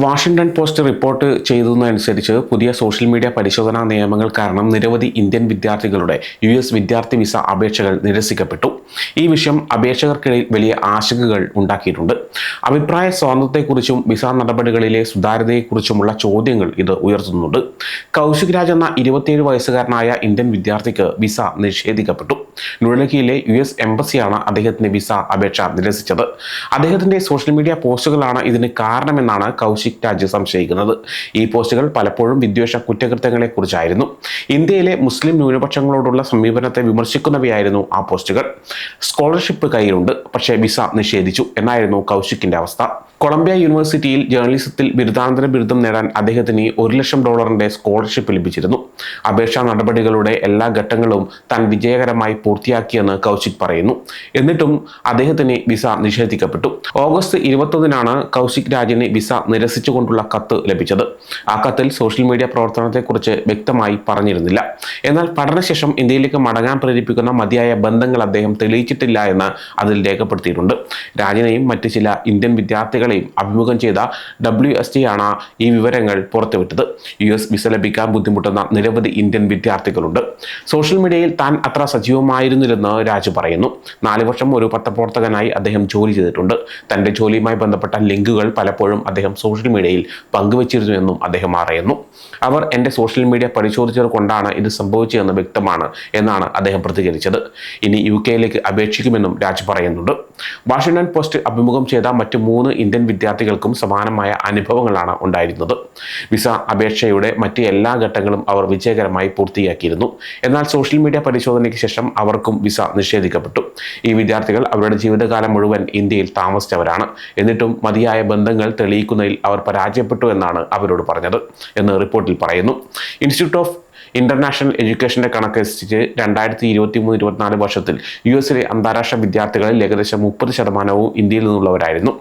Washington post report ചെയ്തതനുസരിച്ച് പുതിയ social media പരിശോധനാ നിയമങ്ങൾ കാരണം നിരവധി ഇന്ത്യൻ വിദ്യാർത്ഥികളുടെ US വിദ്യാർത്ഥി വിസ അപേക്ഷകൾ നിരസിക്കപ്പെട്ടു. ഈ വിഷയം അപേക്ഷകർക്കിടയിൽ വലിയ ആശങ്കകൾ ഉണ്ടാക്കിയിട്ടുണ്ട്. അഭിപ്രായ സ്വാതന്ത്ര്യത്തെക്കുറിച്ചും വിസ നടപടികളിലെ സുതാര്യതയെക്കുറിച്ചുമുള്ള ചോദ്യങ്ങൾ ഇത് ഉയർത്തുന്നുണ്ട്. കൗശിക് രാജ് എന്ന 27 വയസ്സുകാരനായ ഇന്ത്യൻ വിദ്യാർത്ഥിക്ക് വിസ നിഷേധിക്കപ്പെട്ടു. ന്യൂഡൽഹിയിലെ US എംബസിയാണ് അദ്ദേഹത്തിന്റെ വിസ അപേക്ഷ നിരസിച്ചത്. അദ്ദേഹത്തിന്റെ സോഷ്യൽ മീഡിയ പോസ്റ്റുകളാണ് ഇതിന് കാരണമെന്നാണ് കൗശിക് രാജ് സംശയിക്കുന്നത്. ഈ പോസ്റ്റുകൾ പലപ്പോഴും വിദ്വേഷ കുറ്റകൃത്യങ്ങളെക്കുറിച്ചായിരുന്നു. ഇന്ത്യയിലെ മുസ്ലിം ന്യൂനപക്ഷങ്ങളോടുള്ള സമീപനത്തെ വിമർശിക്കുന്നവയായിരുന്നു ആ പോസ്റ്റുകൾ. സ്കോളർഷിപ്പ് കയ്യിലുണ്ട്, പക്ഷേ വിസ നിഷേധിച്ചു എന്നായിരുന്നു കൗശിക്കിന്റെ അവസ്ഥ. കൊളംബിയ യൂണിവേഴ്സിറ്റിയിൽ ജേർണലിസത്തിൽ ബിരുദാനന്തര ബിരുദം നേടാൻ അദ്ദേഹത്തിന് $1,00,000 സ്കോളർഷിപ്പ് ലഭിച്ചിരുന്നു. അപേക്ഷാ നടപടികളുടെ എല്ലാ ഘട്ടങ്ങളും താൻ വിജയകരമായി പൂർത്തിയാക്കിയെന്ന് കൗശിക് പറയുന്നു. എന്നിട്ടും അദ്ദേഹത്തിന് വിസ നിഷേധിക്കപ്പെട്ടു. ഓഗസ്റ്റ് 21-നാണ് കൗശിക് രാജിന് വിസ നിരസിച്ചുകൊണ്ടുള്ള കത്ത് ലഭിച്ചത്. ആ കത്തിൽ സോഷ്യൽ മീഡിയ പ്രവർത്തനത്തെക്കുറിച്ച് വ്യക്തമായി പറഞ്ഞിരുന്നില്ല. എന്നാൽ പഠനശേഷം ഇന്ത്യയിലേക്ക് മടങ്ങാൻ പ്രേരിപ്പിക്കുന്ന മതിയായ ബന്ധങ്ങൾ അദ്ദേഹം തെളിയിച്ചിട്ടില്ല എന്ന് അതിൽ രേഖപ്പെടുത്തിയിട്ടുണ്ട്. രാജിനെയും മറ്റ് ചില ഇന്ത്യൻ വിദ്യാർത്ഥികളെയും അഭിമുഖം ചെയ്ത WST ആണ് ഈ വിവരങ്ങൾ പുറത്തുവിട്ടത്. US വിസ ലഭിക്കാൻ ബുദ്ധിമുട്ടുന്ന നിരവധി ഇന്ത്യൻ വിദ്യാർത്ഥികളുണ്ട്. സോഷ്യൽ മീഡിയയിൽ താൻ അത്ര സജീവമായിരുന്നില്ലെന്ന് രാജു പറയുന്നു. 4 വർഷം ഒരു പത്രപ്രവർത്തകനായി അദ്ദേഹം ജോലി ചെയ്തിട്ടുണ്ട്. തന്റെ ജോലിയുമായി ബന്ധപ്പെട്ട ലിങ്കുകൾ പലപ്പോഴും അദ്ദേഹം സോഷ്യൽ മീഡിയയിൽ പങ്കുവച്ചിരുന്നുവെന്നും അദ്ദേഹം അറിയുന്നു. അവർ എൻ്റെ സോഷ്യൽ മീഡിയ പരിശോധിച്ചത് കൊണ്ടാണ് ഇത് സംഭവിച്ചതെന്ന് വ്യക്തമാണ് എന്നാണ് അദ്ദേഹം പ്രതികരിച്ചത്. ഇനി UK അപേക്ഷിക്കുമെന്നും രാജ് പറയുന്നുണ്ട്. വാഷിംഗ്ടൺ പോസ്റ്റ് അഭിമുഖം ചെയ്ത മറ്റ് 3 ഇന്ത്യൻ വിദ്യാർത്ഥികൾക്കും സമാനമായ അനുഭവങ്ങളാണ് ഉണ്ടായിരുന്നത്. വിസ അപേക്ഷയുടെ മറ്റ് എല്ലാ ഘട്ടങ്ങളും അവർ വിജയകരമായി പൂർത്തിയാക്കിയിരുന്നു. എന്നാൽ സോഷ്യൽ മീഡിയ പരിശോധനയ്ക്ക് ശേഷം അവർക്കും വിസ നിഷേധിക്കപ്പെട്ടു. ഈ വിദ്യാർത്ഥികൾ അവരുടെ ജീവിതകാലം മുഴുവൻ ഇന്ത്യയിൽ താമസിച്ചവരാണ്. എന്നിട്ടും മതിയായ ബന്ധങ്ങൾ തെളിയിക്കുന്നതിൽ അവർ പരാജയപ്പെട്ടു എന്നാണ് അവരോട് പറഞ്ഞത് എന്ന് റിപ്പോർട്ടിൽ പറയുന്നു. ഇൻസ്റ്റിറ്റ്യൂട്ട് ഓഫ് ഇന്റർനാഷണൽ എഡ്യൂക്കേഷന്റെ കണക്കനുസരിച്ച് 2023-24 വർഷത്തിൽ US അന്താരാഷ്ട്ര വിദ്യാർത്ഥികളിൽ ഏകദേശം 30% ഇന്ത്യയിൽ നിന്നുള്ളവരായിരുന്നു.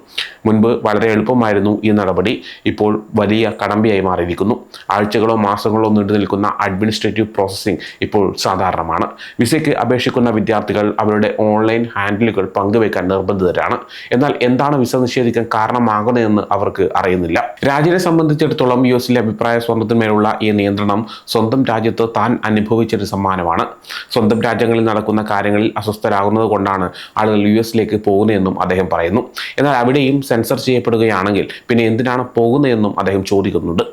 മുൻപ് വളരെ എളുപ്പമായിരുന്നു ഈ നടപടി. ഇപ്പോൾ വലിയ കടമ്പയായി മാറിയിരിക്കുന്നു. ആഴ്ചകളോ മാസങ്ങളോ നീണ്ടു നിൽക്കുന്ന അഡ്മിനിസ്ട്രേറ്റീവ് പ്രോസസ്സിംഗ് ഇപ്പോൾ സാധാരണമാണ്. വിസയ്ക്ക് അപേക്ഷിക്കുന്ന വിദ്യാർത്ഥികൾ അവരുടെ ഓൺലൈൻ ഹാൻഡിലുകൾ പങ്കുവയ്ക്കാൻ നിർബന്ധിതരാണ്. എന്നാൽ എന്താണ് വിസ നിഷേധിക്കാൻ കാരണമാകുന്നതെന്ന് അവർക്ക് അറിയുന്നില്ല. രാജ്യത്തെ സംബന്ധിച്ചിടത്തോളം US അഭിപ്രായ സ്വാതന്ത്ര്യത്തിന്മേലുള്ള ഈ നിയന്ത്രണം സ്വന്തം രാജ്യത്ത് താൻ അനുഭവിച്ചൊരു സമ്മാനമാണ്. സ്വന്തം രാജ്യങ്ങളിൽ നടക്കുന്ന കാര്യങ്ങളിൽ അസ്വസ്ഥരാകുന്നത് കൊണ്ടാണ് ആളുകൾ US പോകുന്നതെന്നും അദ്ദേഹം പറയുന്നു. എന്നാൽ അവിടെയും സെൻസർ ചെയ്യപ്പെടുകയാണെങ്കിൽ പിന്നെ എന്തിനാണ് പോകുന്നതെന്നും അദ്ദേഹം ചോദിക്കുന്നുണ്ട്.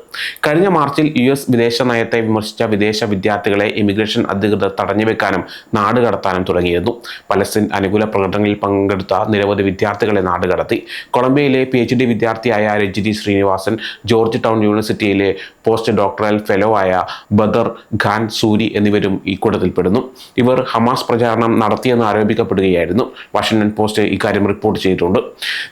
കഴിഞ്ഞ മാർച്ചിൽ US വിദേശ നയത്തെ വിമർശിച്ച വിദേശ വിദ്യാർത്ഥികളെ ഇമിഗ്രേഷൻ അധികൃതർ തടഞ്ഞുവെക്കാനും നാടുകടത്താനും തുടങ്ങിയിരുന്നു. പലസ്തീൻ അനുകൂല പ്രകടനങ്ങളിൽ പങ്കെടുത്ത നിരവധി വിദ്യാർത്ഥികളെ നാടുകടത്തി. കൊളംബിയയിലെ PhD വിദ്യാർത്ഥിയായ രഞ്ജിനി ശ്രീനിവാസൻ, ജോർജ് ടൗൺ യൂണിവേഴ്സിറ്റിയിലെ പോസ്റ്റ് ഡോക്ടറൽ ഫെലോ ആയ ബദർ ഖാൻ സൂരി എന്നിവരും ഈ കൂട്ടത്തിൽപ്പെടുന്നു. ഇവർ ഹമാസ് പ്രചാരണം നടത്തിയെന്ന് ആരോപിക്കപ്പെടുകയായിരുന്നു. വാഷിംഗ്ടൺ പോസ്റ്റ് ഇക്കാര്യം റിപ്പോർട്ട് ചെയ്തിട്ടുണ്ട്.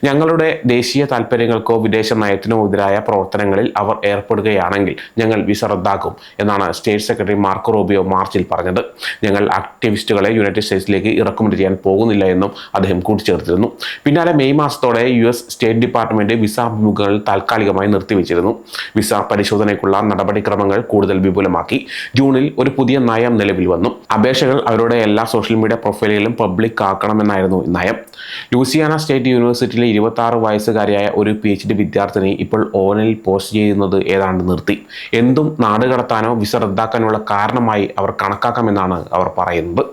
ഞങ്ങളുടെ ദേശീയ താൽപ്പര്യങ്ങൾക്കോ വിദേശ നയത്തിനോ എതിരായ പ്രവർത്തനങ്ങളിൽ അവർ ഏർപ്പെടുകയാണെങ്കിൽ ഞങ്ങൾ വിസ റദ്ദാക്കും എന്നാണ് സ്റ്റേറ്റ് സെക്രട്ടറി മാർക്കോ റൂബിയോ മാർച്ചിൽ പറഞ്ഞത്. ഞങ്ങൾ ആക്ടിവിസ്റ്റുകളെ യുണൈറ്റഡ് സ്റ്റേറ്റ്സിലേക്ക് ഇറക്കുമതി ചെയ്യാൻ പോകുന്നില്ല എന്നും അദ്ദേഹം കൂട്ടിച്ചേർത്തിരുന്നു. പിന്നാലെ മെയ് മാസത്തോടെ US സ്റ്റേറ്റ് ഡിപ്പാർട്ട്മെന്റ് വിസ അഭിമുഖങ്ങൾ താൽക്കാലികമായി നിർത്തിവെച്ചിരുന്നു. വിസ പരിശോധനയ്ക്കുള്ള നടപടിക്രമങ്ങൾ കൂടുതൽ വിപുലമാക്കി. ജൂണിൽ ഒരു പുതിയ നയം നിലവിൽ വന്നു. അപേക്ഷകൾ അവരുടെ എല്ലാ സോഷ്യൽ മീഡിയ പ്രൊഫൈലുകളും പബ്ലിക് ആക്കണമെന്നായിരുന്നു നയം. ലൂസിയാന സ്റ്റേറ്റ് യൂണിവേഴ്സിറ്റിയിലെ 26 വയസ്സുകാരിയായ ഒരു PhD വിദ്യാർത്ഥിനി ഇപ്പോൾ ഓൺലൈനിൽ പോസ്റ്റ് ചെയ്യുന്നത് ഏതാണ്ട് നിർത്തി. എന്തും നാടുകടത്താനോ വിസ റദ്ദാക്കാനുള്ള കാരണമായി അവർ കണക്കാക്കാമെന്നാണ് അവർ പറയുന്നത്.